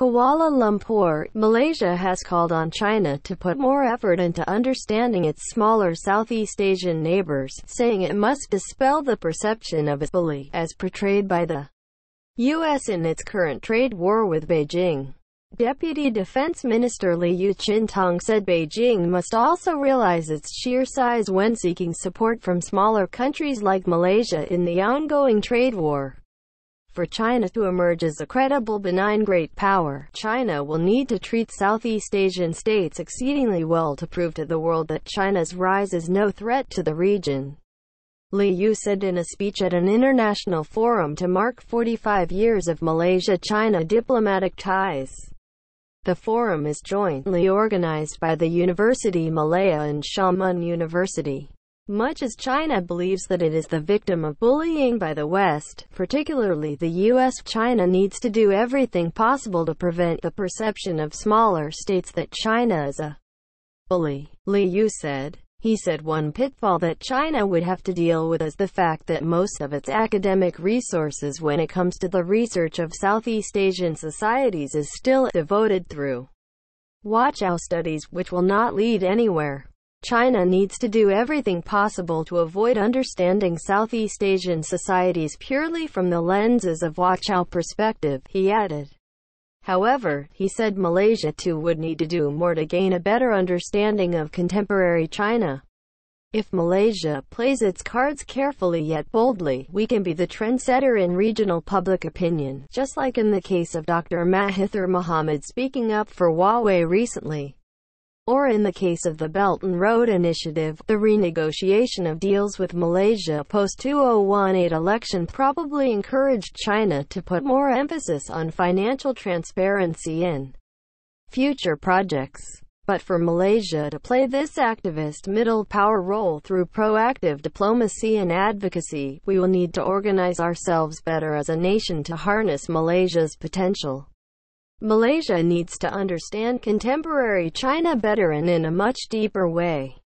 Kuala Lumpur, Malaysia has called on China to put more effort into understanding its smaller Southeast Asian neighbors, saying it must dispel the perception of a bully, as portrayed by the U.S. in its current trade war with Beijing. Deputy Defense Minister Liu Chintong said Beijing must also realize its sheer size when seeking support from smaller countries like Malaysia in the ongoing trade war. For China to emerge as a credible benign great power, China will need to treat Southeast Asian states exceedingly well to prove to the world that China's rise is no threat to the region. Liu said in a speech at an international forum to mark 45 years of Malaysia-China diplomatic ties. The forum is jointly organized by the University Malaya and Xiamen University. Much as China believes that it is the victim of bullying by the West, particularly the U.S., China needs to do everything possible to prevent the perception of smaller states that China is a bully, Liu said. He said one pitfall that China would have to deal with is the fact that most of its academic resources when it comes to the research of Southeast Asian societies is still devoted through watch-out studies, which will not lead anywhere. China needs to do everything possible to avoid understanding Southeast Asian societies purely from the lenses of watch-out perspective, he added. However, he said Malaysia too would need to do more to gain a better understanding of contemporary China. If Malaysia plays its cards carefully yet boldly, we can be the trendsetter in regional public opinion, just like in the case of Dr. Mahathir Mohamad speaking up for Huawei recently. Or in the case of the Belt and Road Initiative, the renegotiation of deals with Malaysia post-2018 election probably encouraged China to put more emphasis on financial transparency in future projects. But for Malaysia to play this activist middle power role through proactive diplomacy and advocacy, we will need to organize ourselves better as a nation to harness Malaysia's potential. Malaysia needs to understand contemporary China better and in a much deeper way.